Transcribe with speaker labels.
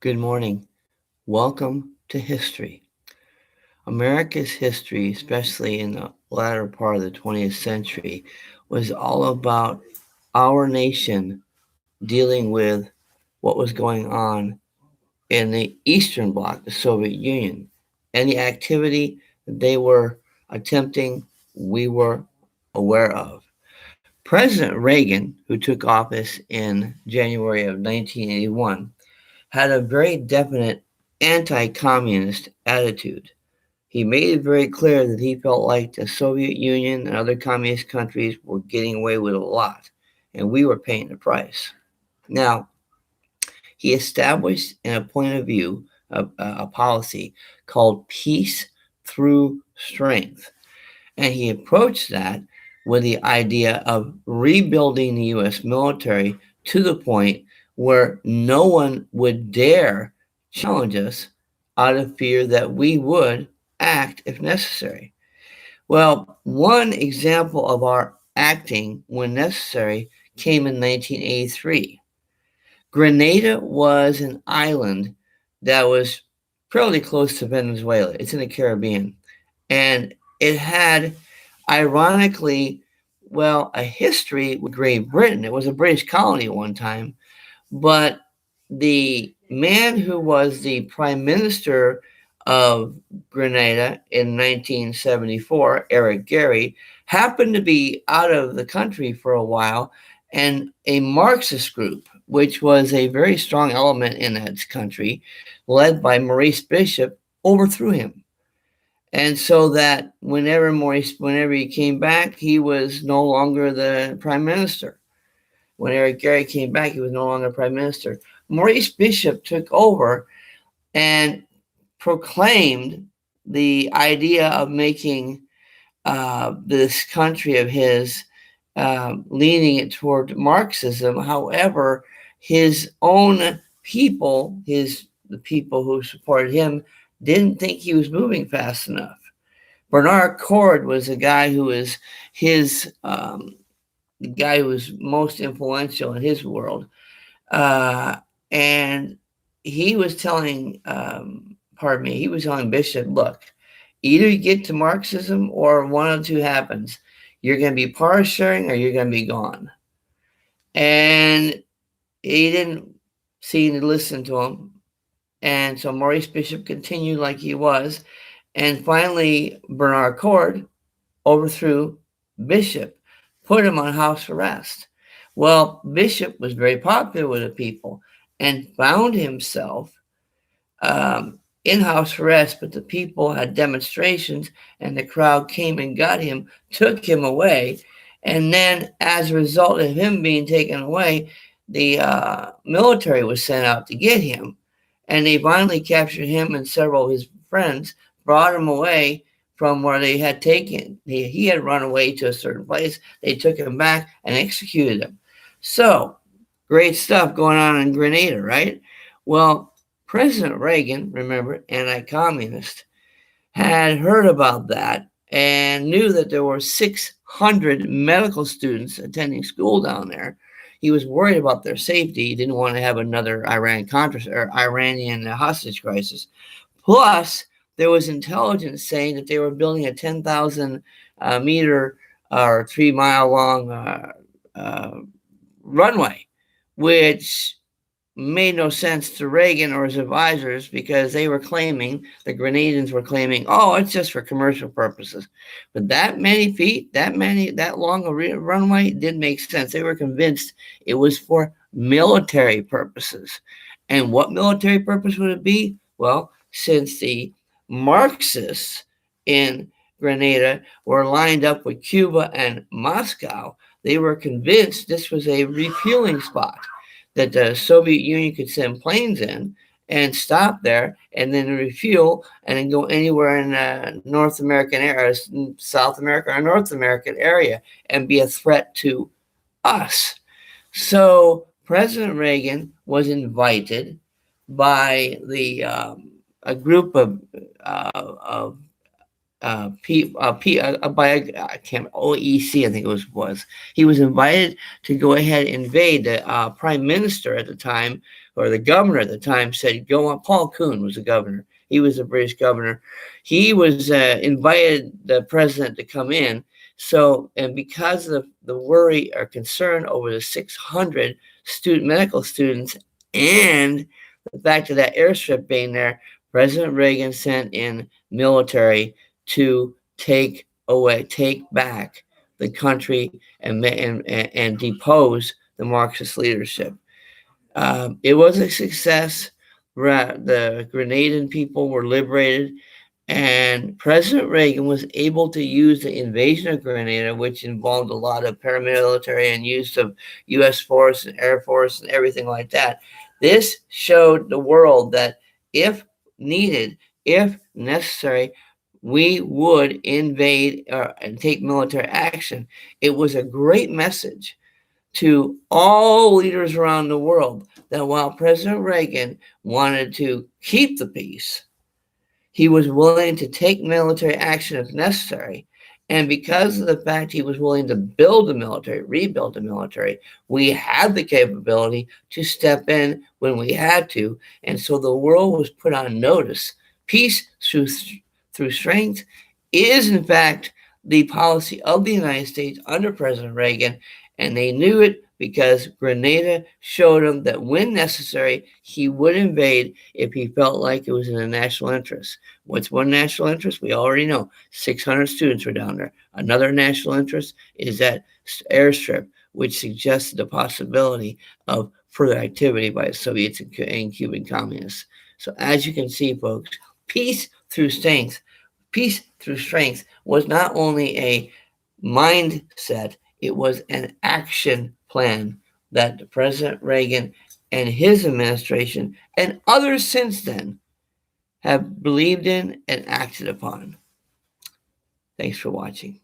Speaker 1: Good morning. Welcome to history. America's history, especially in the latter part of the 20th century, was all about our nation dealing with what was going on in the Eastern Bloc, the Soviet Union. Any activity that they were attempting, we were aware of. President Reagan, who took office in January of 1981, had a very definite anti communist attitude. He made it very clear that he felt like the Soviet Union and other communist countries were getting away with a lot, and we were paying the price. Now, he established in a point of view, a policy called peace through strength. And he approached that with the idea of rebuilding the U.S. military to the point where no one would dare challenge us out of fear that we would act if necessary. Well, one example of our acting when necessary came in 1983. Grenada was an island that was fairly close to Venezuela. It's in the Caribbean. And it had, ironically, a history with Great Britain. It was a British colony at one time, but the man who was the prime minister of Grenada in 1974, Eric Gary, happened to be out of the country for a while, and a Marxist group, which was a very strong element in that country, led by Maurice Bishop, overthrew him. And so that whenever he came back, he was no longer the prime minister. When Eric Gary came back, he was no longer prime minister. Maurice Bishop took over and proclaimed the idea of making this country of his, leaning it toward Marxism. However, his own people, the people who supported him, didn't think he was moving fast enough. Bernard Cord was the guy who was the guy who was most influential in his world, and he was telling, he was telling Bishop, look, either you get to Marxism or one of two happens. You're going to be power sharing or you're going to be gone. And he didn't seem to listen to him. And so Maurice Bishop continued like he was. And finally, Bernard Cord overthrew Bishop, put him on house arrest. Well, Bishop was very popular with the people and found himself in house arrest, but the people had demonstrations and the crowd came and got him, took him away. And then as a result of him being taken away, the military was sent out to get him. And they finally captured him and several of his friends, brought him away from where they had taken. He had run away to a certain place. They took him back and executed him. So, great stuff going on in Grenada, right? Well, President Reagan, remember, anti-communist, had heard about that and knew that there were 600 medical students attending school down there. He was worried about their safety. He didn't want to have another Iranian hostage crisis. Plus, there was intelligence saying that they were building a 10,000 meter or 3 mile long runway, which made no sense to Reagan or his advisors because they were claiming, the Grenadians were claiming, oh, it's just for commercial purposes. But that many feet, that long a runway didn't make sense. They were convinced it was for military purposes. And what military purpose would it be? Well, since the Marxists in Grenada were lined up with Cuba and Moscow, they were convinced this was a refueling spot, that the Soviet Union could send planes in and stop there and then refuel and then go anywhere in the North American area, South America or North American area, and be a threat to us. So President Reagan was invited by a group of I can't OEC, I think it was. He was invited to go ahead and invade. The prime minister at the time, or the governor at the time, said, "Go on." Paul Coon was the governor. He was the British governor. He was invited the president to come in. So, and because of the worry or concern over the 600 medical students and the fact of that airstrip being there, President Reagan sent in military to take back the country and depose the Marxist leadership. It was a success. The Grenadian people were liberated, and President Reagan was able to use the invasion of Grenada, which involved a lot of paramilitary and use of U.S. Force and Air Force and everything like that. This showed the world that if needed, if necessary, we would invade and take military action. It was a great message to all leaders around the world that while President Reagan wanted to keep the peace, he was willing to take military action if necessary. And because of the fact he was willing to build the military, rebuild the military, we had the capability to step in when we had to. And so the world was put on notice. Peace through strength is, in fact, the policy of the United States under President Reagan. And they knew it because Grenada showed them that when necessary, he would invade if he felt like it was in the national interest. What's one national interest? We already know. 600 students were down there. Another national interest is that airstrip, which suggested the possibility of further activity by the Soviets and Cuban communists. So as you can see, folks, peace through strength was not only a mindset, it was an action plan that President Reagan and his administration and others since then have believed in and acted upon. Thanks for watching.